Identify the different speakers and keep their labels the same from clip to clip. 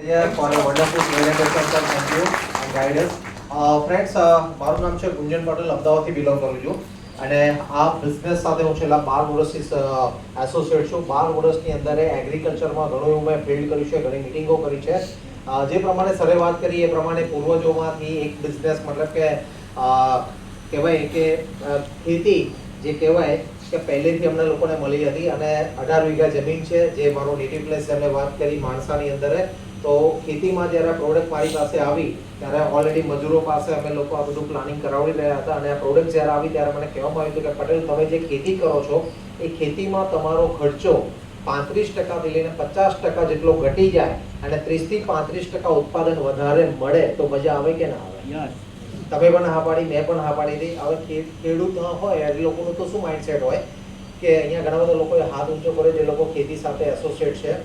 Speaker 1: here for a wonderful presentation, sir. Thank you and guidance. Friends, મારું નામ છે ગુંજન પટેલ, અમદાવાદથી બિલોંગ કરું છું અને આ બિઝનેસ સાથે હું છેલ્લા 12 વર્ષથી એસોસિએટ છું. 12 વર્ષની અંદર એગ્રીકલ્ચરમાં ઘણું એવું મેં ફિલ્ડ કર્યું છે, ઘણી મિટિંગો કરી છે. જે પ્રમાણે સરે વાત કરી એ પ્રમાણે પૂર્વજોમાંથી એક બિઝનેસ મતલબ કે કહેવાય કે ખેતી જે કહેવાય કે પહેલેથી અમને લોકોને મળી હતી અને 18 વીઘા જમીન છે જે મારો નેટિવ પ્લેસ છે. અમે વાત કરી માણસાની અંદર, તો ખેતીમાં જ્યારે પ્રોડક્ટ મારી પાસે આવી ત્યારે ઓલરેડી મજૂરો પાસે અમે લોકો આ બધું પ્લાનિંગ કરાવી રહ્યા હતા અને આ પ્રોડક્ટ જ્યારે આવી ત્યારે મને કહેવામાં આવ્યું હતું કે પટેલ, તમે જે ખેતી કરો છો એ ખેતીમાં તમારો ખર્ચો 35% થી લઈને 50% જેટલો ઘટી જાય અને 30 થી 35% ઉત્પાદન વધારે મળે તો મજા આવે કે ના આવે? તમે પણ હા પાડી, મેં પણ હા પાડી હતી. હવે ખેડૂત હોય એ લોકોનું તો શું માઇન્ડસેટ હોય કે અહીંયા ઘણા બધા લોકોએ હાથ ઊંચો કર્યો જે લોકો ખેતી સાથે એસોસિએટ છે.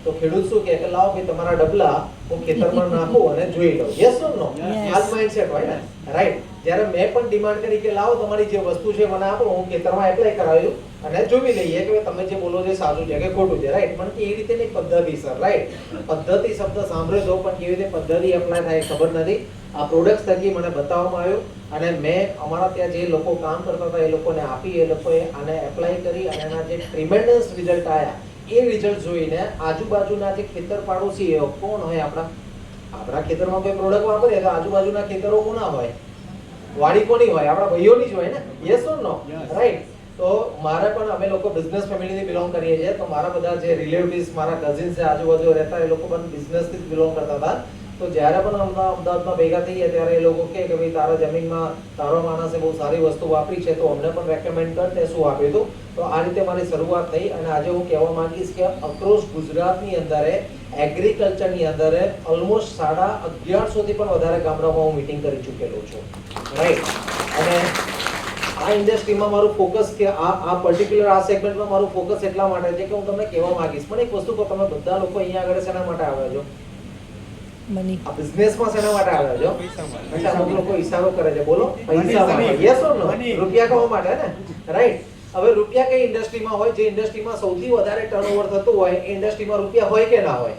Speaker 1: તો ખેડૂત શું કે લાવો ભાઈ તમારા ડબલા હું ખેતરમાં નાખું અને જોઈ લઉં. યસ ઓર નો? આ માઇન્ડસેટ હોય ને, રાઈટ? જ્યારે મેં પણ ડિમાન્ડ કરી કે લાવો તમારી જે વસ્તુ છે મને આપો, હું ખેતરમાં એપ્લાય કરાવ્યું અને જોઈ લઈએ કે તમે જે બોલો છે સાચું છે કે ખોટું છે, રાઈટ? પણ એ રીતે ની પદ્ધતિ સર, રાઈટ? પદ્ધતિ શબ્દ સાંભળ્યો તો પણ કેવી રીતે પદ્ધતિ એપ્લાય થાય ખબર નથી. આ પ્રોડક્ટ થકી મને બતાવવામાં આવ્યું અને મેં અમારા ત્યાં જે લોકો કામ કરતા હતા એ લોકોને આપી, એ લોકોએ આને એપ્લાય કરી અને એના જે ટ્રીમેન્ડસ રિઝલ્ટ આવ્યા એ રિઝલ્ટ જોઈને આજુબાજુના જે ખેતર પાડોશી કોણ હોય, આપણા ખેતરમાં કોઈ પ્રોડક્ટ વાપરીએ તો આજુબાજુના ખેતરો કોના હોય? વાડી કોની હોય? આપણા ભાઈઓની જ હોય ને. Yes or no? રાઈટ? તો મારે પણ અમે લોકો બિઝનેસ ફેમિલીથી બિલોંગ કરીએ છીએ, તો મારા બધા જે રિલેટિવ્સ, મારા કઝિન્સ છે આજુબાજુ રહેતા, એ લોકો પણ બિઝનેસથી જ બિલોંગ કરતા હતા. તો જ્યારે પણ અમદાવાદમાં ભેગા થઈએ ત્યારે એ લોકો કહે કે ભાઈ તારા જમીનમાં તારો માણસે બહુ સારી વસ્તુ વાપરી છે તો અમને પણ રેકમેન્ડ કર, તે શું આપ્યું હતું. તો આ રીતે મારી શરૂઆત થઈ અને આજે હું કહેવા માંગીશ કે અક્રોસ ગુજરાતની અંદર એગ્રીકલ્ચરની અંદર ઓલમોસ્ટ 1150 થી પણ વધારે ગામડામાં હું મીટિંગ કરી ચૂકેલો છું, રાઈટ? અને આ ઇન્ડસ્ટ્રીમાં મારું ફોકસ કે આ પર્ટિક્યુલર આ સેગમેન્ટમાં મારું ફોકસ એટલા માટે છે કે હું તમને કહેવા માંગીશ. પણ એક વસ્તુ કહો, તમે બધા લોકો અહીંયા આગળ શેના માટે આવ્યા છો? મની. આ બિઝનેસમાં શેના માટે આવ્યા છો? અચ્છા, અમુક લોકો ઈશારો કરે છે, બોલો. પૈસા માટે. યસ ઓર નો? રૂપિયા કમાવા માટે ને, રાઈટ? હવે રૂપિયા કઈ ઇન્ડસ્ટ્રીમાં હોય? જે ઇન્ડસ્ટ્રીમાં સૌથી વધારે ટર્નઓવર થતું હોય એ ઇન્ડસ્ટ્રીમાં રૂપિયા હોય કે ના હોય?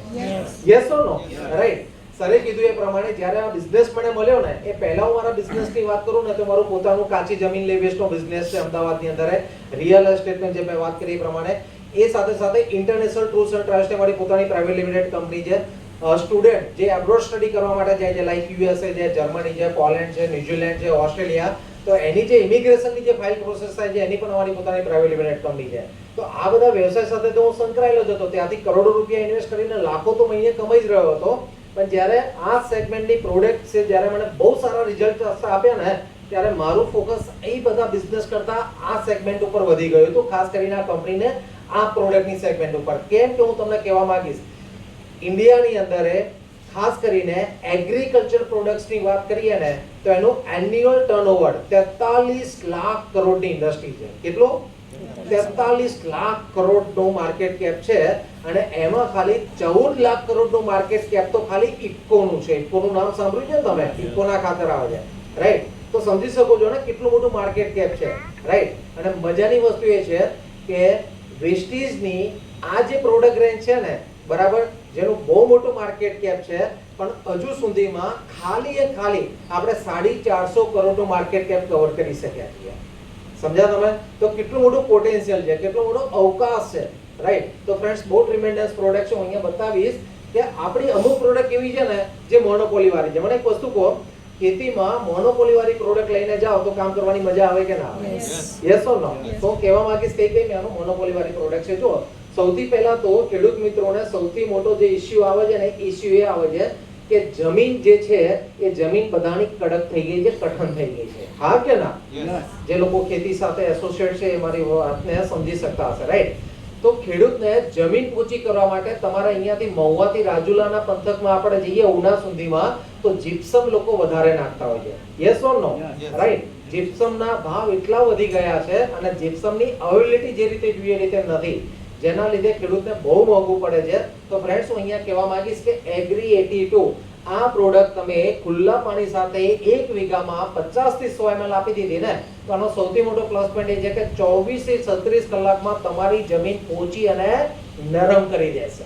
Speaker 1: Yes or no? રાઈટ? સરે કીધું એ પ્રમાણે જ્યારે આ બિઝનેસ મને મળ્યો ને એ પહેલા હું મારા બિઝનેસની વાત કરું ને તો મારું પોતાનું કાચી જમીન લે વેચનો બિઝનેસ છે અમદાવાદની અંદર, રિયલ એસ્ટેટની જે મેં વાત કરી એ પ્રમાણે. એ સાથે સાથે ઇન્ટરનેશનલ ટૂર્સ એન્ડ ટ્રાવેલ્સની મારી પોતાની પ્રાઇવેટ લિમિટેડ કંપની છે. સ્ટુડન્ટ જે એબ્રોડ સ્ટડી કરવા માટે જાય છે, લાઈક યુએસએ છે, જર્મની છે, પોલેન્ડ છે, ન્યુઝીલેન્ડ છે, ઓસ્ટ્રેલિયા, તો એની જે ઇમિગ્રેશનની જે ફાઇલ પ્રોસેસ થાય છે એની પણ અમારી પોતાની પ્રાઇવેટ લિમિટેડ કંપની છે. તો આ બધા વ્યવસાય સાથે તો હું સંકળાયેલો જ હતો. ત્યાંથી કરોડો રૂપિયા ઇન્વેસ્ટ કરીને લાખો તો મહિને કમાઈ જ રહ્યો હતો. પણ જ્યારે આ સેગમેન્ટની પ્રોડક્ટ છે જ્યારે મને બહુ સારા રિઝલ્ટ આપ્યા ને ત્યારે મારું ફોકસ એ બધા બિઝનેસ કરતા આ સેગમેન્ટ ઉપર વધી ગયું હતું, ખાસ કરીને આ કંપનીને આ પ્રોડક્ટની સેગમેન્ટ ઉપર. કેમ કે હું તમને કહેવા માંગીશ, ઇન્ડિયાની અંદર ખાસ કરીને એગ્રીકલ્ચર પ્રોડક્ટ્સની વાત કરીએ ને તો એનું એન્યુઅલ ટર્નઓવર 43 લાખ કરોડની ઇન્ડસ્ટ્રી છે. કેટલો? 43 લાખ કરોડનો માર્કેટ કેપ છે અને એમાં ખાલી 14 લાખ કરોડનું માર્કેટ કેપ તો ખાલી ઇફકોનું છે. ઇફકોનું નામ સાંભળ્યું છે ને તમે? ઇફકોના ખાતર આવે છે, રાઈટ? તો સમજી શકો છો ને કેટલું મોટું માર્કેટ કેપ છે, રાઈટ? અને મજાની વસ્તુ એ છે કે વેસ્ટીજની આ જે પ્રોડક્ટ રેન્જ છે ને, બરાબર, જેનું બહુ મોટું માર્કેટ કેપ છે પણ હજુ સુધીમાં ખાલી આપણે 450 કરોડનું માર્કેટ કેપ કવર કરી શક્યા છીએ. સમજ્યા તમે? તો કેટલું મોટું પોટેન્શિયલ છે, કેટલો મોટો અવકાશ છે, રાઈટ? તો ફ્રેન્ડ્સ, બહુ ટ્રીમેન્ડસ પ્રોડક્ટ છે. હું અહીંયા બતાવીશ કે આપણી અમુક પ્રોડક્ટ એવી છે ને જે મોનોપોલી વાળી છે. મને એક વસ્તુ કહો, ખેતીમાં મોનોપોલી વાળી પ્રોડક્ટ લઈને જાઓ તો કામ કરવાની મજા આવે કે ના આવે? યસ ઓર નો? તો હું કહેવા માંગીશ કઈ મેં આનું મોનોપોલી વાળી પ્રોડક્ટ છે. જો સૌથી પહેલા તો ખેડૂત મિત્રોને સૌથી મોટો જે ઇશ્યુ આવે છે ને, ઇશ્યુ એ આવે છે કે જમીન જે છે એ જમીન બધાની કડક થઈ ગઈ છે, કઠણ થઈ ગઈ છે. હા કે ના? જે લોકો ખેતી સાથે એસોસિએટ છે એ મારી વાતને સમજી શકતા હશે, રાઈટ? તો ખેડૂતને જમીન ઓછી કરવા માટે તમારે અહીંયાથી મહુવાથી રાજુલાના પંથકમાં આપણે જઈએ ઉના સુધીમાં તો જીપ્સમ લોકો વધારે નાખતા હોય છે. Yes or no? રાઈટ? જીપ્સમના ભાવ એટલા વધી ગયા છે અને જીપ્સમની અવેલેબિલિટી જે રીતે જોઈએ એ રીતે નથી, જેના લીધે ખેડૂતને બહુ મોંઘું પડે છે. તો ફ્રેન્ડ્સ, હું અહીંયા કહેવા માંગીશ કે એગ્રી 82 આ પ્રોડક્ટ તમે ખુલ્લા પાણી સાથે 1 વીઘામાં 50 થી 100 ml આપી દીધી ને તો આનો સૌથી મોટો પ્લસ પોઈન્ટ એ છે કે 24 થી 36 કલાકમાં તમારી જમીન પોચી અને નરમ કરી દેશે.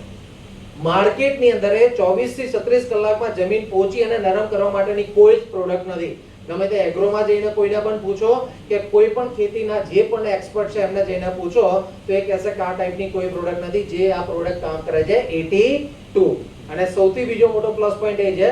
Speaker 1: માર્કેટની અંદર 24 થી 36 કલાકમાં જમીન પોચી અને નરમ કરવા માટેની કોઈ જ પ્રોડક્ટ નથી. ગમે તે એગ્રોમાં જઈને કોઈને પણ પૂછો કે કોઈ પણ ખેતીના જે પણ એક્સપર્ટ છે એમને જઈને પૂછો તો એ કહેશે કે આ ટાઈપની કોઈ પ્રોડક્ટ નથી જે આ પ્રોડક્ટ કામ કરે છે 82. અને સૌથી બીજો મોટો પ્લસ પોઈન્ટ એ છે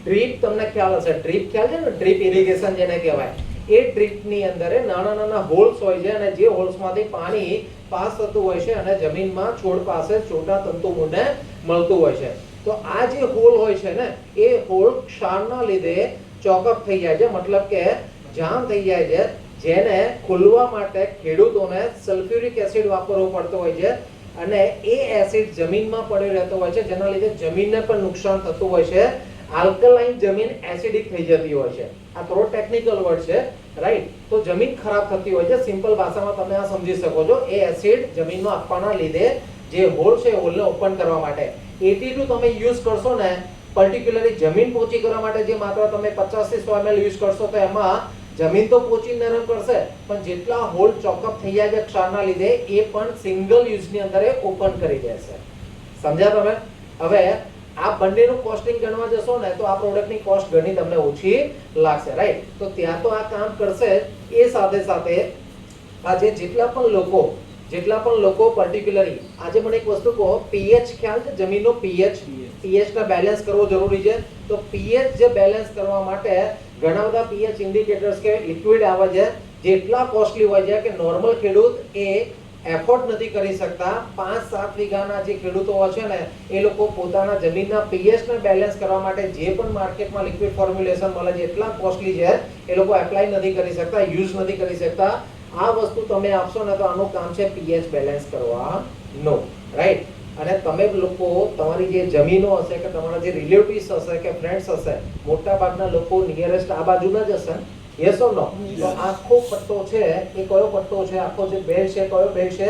Speaker 1: ડ્રીપ. તમને ખ્યાલ હશે, ડ્રીપ ખ્યાલ છે ને, ડ્રીપ ઇરિગેશન જેને કહેવાય. એ ડ્રીપની અંદર નાના નાના હોલ્સ હોય છે અને જે હોલ્સમાંથી પાણી પાસ થતું હોય છે અને જમીનમાં છોડ પાસે ચોટા તંતુમૂળને મળતું હોય છે. તો આ જે હોલ હોય છે ને એ હોલ ક્ષારના લીધે ચોકઅપ થઈ જાય છે, મતલબ કે જામ થઈ જાય છે, જેને ખોલવા માટે ખેડૂતોને સલ્ફ્યુરિક એસિડ વાપરવો પડતો હોય છે અને એ એસિડ જમીનમાં પડ્યો રહેતો હોય છે, જેના લીધે જમીનને પણ નુકસાન થતું હોય છે. આલ્કલાઇન જમીન એસિડિક થઈ જતી હોય છે. આ થોડો ટેકનિકલ વર્ડ છે, રાઈટ? તો જમીન ખરાબ થતી હોય છે. સિમ્પલ ભાષામાં તમે આ સમજી શકો છો. એ એસિડ જમીનમાં આપવાના લીધે જે હોલ છે હોલને ઓપન કરવા માટે 82 તમે યુઝ કરશો ને, પર્ટિક્યુલરલી જમીન પોચી કરવા માટે જે માત્રા તમે 50 થી 100 ml યુઝ કરશો તો એમાં જમીન તો પોચી નરમ કરશે પણ જેટલા હોલ ચોકઅપ થઈ જાય છે ક્ષારના લીધે એ પણ સિંગલ યુઝની અંદર ઓપન કરી દેશે. સમજ્યા તમે? હવે આ બંનેનું કોસ્ટિંગ ગણવા જશો ને તો આ પ્રોડક્ટની કોસ્ટ ઘણી તમને ઓછી લાગશે, રાઈટ? તો ત્યાં તો આ કામ કરશે. એ સાથે સાથે આજે જેટલા પણ લોકો પર્ટિક્યુલરલી આજે મને એક વસ્તુ કહો, પીએચ ખ્યાલ છે? જમીનનો પીએચ ના બેલેન્સ કરવો જરૂરી છે. તો પીએચ જે બેલેન્સ કરવા માટે ઘણા બધા પીએચ ઇન્ડિકેટર્સ કે લિક્વિડ આવે છે જે એટલા કોસ્ટલી હોય છે કે નોર્મલ ખેડૂત એ એફોર્ડ નથી કરી શકતા. 5-7 વીઘાના જે ખેડૂતો હોય છે ને એ લોકો પોતાના જમીનના પીએચ ને બેલેન્સ કરવા માટે જે પણ માર્કેટમાં લિક્વિડ ફોર્મ્યુલેશન મળે છે એટલા કોસ્ટલી છે એ લોકો એપ્લાય નથી કરી શકતા, યુઝ નથી કરી શકતા. આ વસ્તુ તમે આપશો ને તો આનું કામ છે પીએચ બેલેન્સ કરવાનું, રાઈટ? અને તમે લોકો તમારી જે જમીનો હશે કે તમારા જે રિલેટિવ્સ હશે કે ફ્રેન્ડ્સ હશે, મોટા ભાગના લોકો નિયરેસ્ટ આ બાજુના જ હશે. યસ ઓર નો? તો આખો પટ્ટો છે એ કયો પટ્ટો છે? આખો જે બેલ્ટ છે કયો બેલ્ટ છે?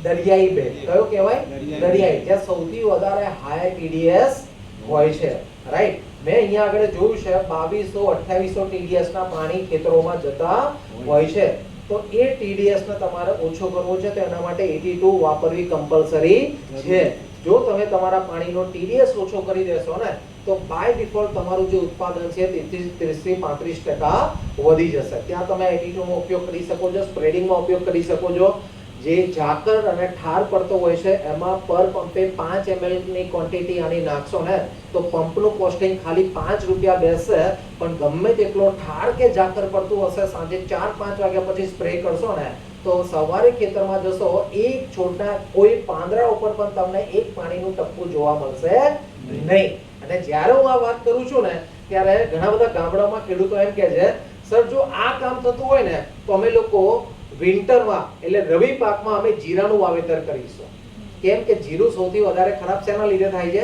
Speaker 1: દરિયાઈ બેલ્ટ. કયો કહેવાય? દરિયાઈ. જ્યાં સૌથી વધારે હાઈ ટીડીએસ હોય છે, રાઈટ? મેં અહીંયા આગળ જોયું છે 2200-2800 ટીડીએસ ના પાણી ખેતરોમાં જતા હોય છે. તો એ ટીડીએસ ને તમારે ઓછો કરવો છે તો એના માટે 82 વાપરવી કમ્પલસરી છે. જો તમે તમારા પાણીનો ટીડીએસ ઓછો કરી દેશો ને તો બાય ડિફોલ્ટ તમારું જે ઉત્પાદન છે 30-35% વધી જશે. ત્યાં તમે 82 નો ઉપયોગ કરી શકો છો, સ્પ્રેડિંગમાં ઉપયોગ કરી શકો છો. જે ઝાકર અને ઠાર પડતો હોય છે એમાં પર પંપે 5 ml ની ક્વોન્ટિટી આની નાખશો ને તો પંપનું કોસ્ટિંગ ખાલી 5 રૂપિયા બેસશે. પણ ગમે તેટલો ઠાર કે ઝાકર પડતું હશે સાંજે 4-5 વાગ્યા પછી સ્પ્રે કરશો ને તો સવારે ખેતરમાં જશો એક છોડના કોઈ પાંદડા ઉપર પણ તમને એક પાણીનું ટપકું જોવા મળશે નહીં. અને જ્યારે હું આ વાત કરું છું ને ત્યારે ઘણા બધા ગામડામાં ખેડૂતો એમ કહે છે, સર જો આ કામ થતું હોય ને તો અમે લોકો વિન્ટરમાં એટલે રવિ પાકમાં અમે જીરાનું વાવેતર કરીશું. કેમ કે જીરું સૌથી વધારે ખરાબ શેના લીધે થાય છે?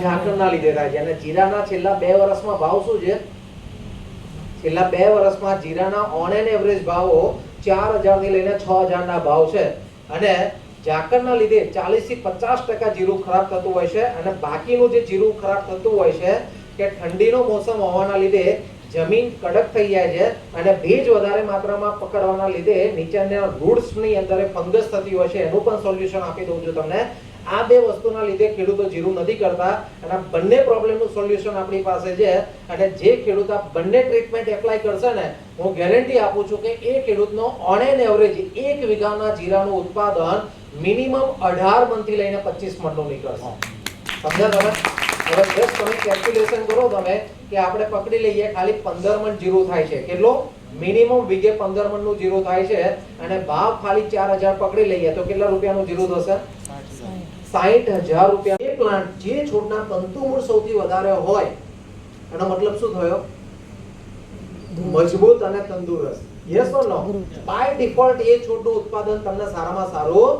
Speaker 1: ઝાકળના લીધે થાય છે. અને જીરાના છેલ્લા 2 વર્ષમાં ભાવ શું છે? છેલ્લા 2 વર્ષમાં જીરાના ઓન એન એવરેજ ભાવો 4000 થી લઈને 6000 ના ભાવ છે. અને ઝાકળના લીધે 40 થી 50% જીરું ખરાબ થતું હોય છે. અને બાકીનું જે જીરું ખરાબ થતું હોય છે કે ઠંડીનો મોસમ હોવાના લીધે જમીન કડક થઈ જાય છે અને ભેજ વધારે માત્રામાં પકડવાના લીધે નીચેના રૂટ્સની અંદર ફંગસ થતી હોય છે. એનું પણ સોલ્યુશન આપી દઉં છું તમને. આ બે વસ્તુના લીધે ખેડૂતો જીરું નથી કરતા અને બંને પ્રોબ્લેમનું સોલ્યુશન આપણી પાસે છે. અને જે ખેડૂત આ બંને ટ્રીટમેન્ટ એપ્લાય કરશે ને હું ગેરંટી આપું છું કે એ ખેડૂતનો ઓન એન એવરેજ 1 વીઘાના જીરાનું ઉત્પાદન મિનિમમ 18 મણથી લઈને 25 મણનું નીકળશે. સમજ્યા તમે? હવે જસ્ટ તમે કેલ્ક્યુલેશન કરો તમે કે આપણે પકડી લઈએ ખાલી 15 મણ જીરું થાય છે. કેટલો? મિનિમમ વીઘે 15 મણનું જીરું થાય છે અને ભાવ ખાલી 4000 પકડી લઈએ તો કેટલા રૂપિયાનું જીરું થશે? 60000 રૂપિયા. એ પ્લાન્ટ જે છોડના તંતુમૂળ સૌથી વધારે હોય એનો મતલબ શું થયો? મજબૂત અને તંદુરસ્ત. Yes or no? By default એ છોડનું ઉત્પાદન તમને સારામાં સારું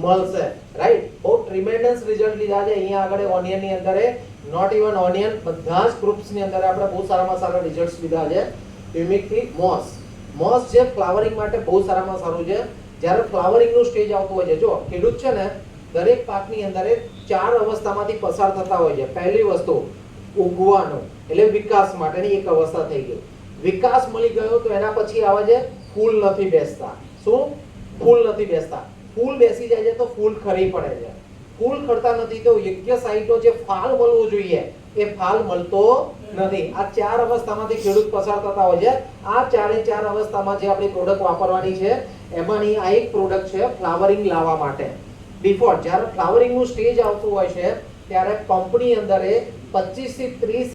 Speaker 1: મળશે, રાઈટ? બહુ ટ્રીમેન્ડસ રિઝલ્ટ લીધા છે અહીંયા આગળ ઓનિયન ની અંદર. નોટ ઇવન ઓનિયન, બધા જ ગ્રુપ્સ ની અંદર આપણે બહુ સારામાં સારા રિઝલ્ટ્સ લીધા છે. યુમિકથી મોસ જે ફ્લાવરિંગ માટે બહુ સારામાં સારું છે. જ્યારે ફ્લાવરિંગ નું સ્ટેજ આવતું હોય છે, જો ખેડૂત છે ને દરેક પાકની અંદર 4 અવસ્થામાંથી પસાર થતા હોય છે. પહેલી વસ્તુ ઉગવાનો એટલે વિકાસ માટેની એક અવસ્થા થઈ ગઈ. વિકાસ મળી ગયો તો એના પછી આવે છે ફૂલ નથી બેસતા. શું? ફૂલ નથી બેસતા. ફૂલ બેસી જાય છે તો ફૂલ ખરી પડે છે. ફૂલ ખરતા નથી તો યોગ્ય સાઈઝનો જે ફાલ મળવો જોઈએ એ ફાલ મળતો નથી. આ ચાર અવસ્થામાંથી ખેડૂત પસાર થતા હોય છે. આ ચારે ચાર અવસ્થામાં જે આપણી પ્રોડક્ટ વાપરવાની છે એમાંની આ એક પ્રોડક્ટ છે ફ્લાવરિંગ લાવવા માટે. બિફોર જ્યારે ફ્લાવરિંગનું સ્ટેજ આવતું હોય છે ત્યારે પંપની અંદર 25 થી 30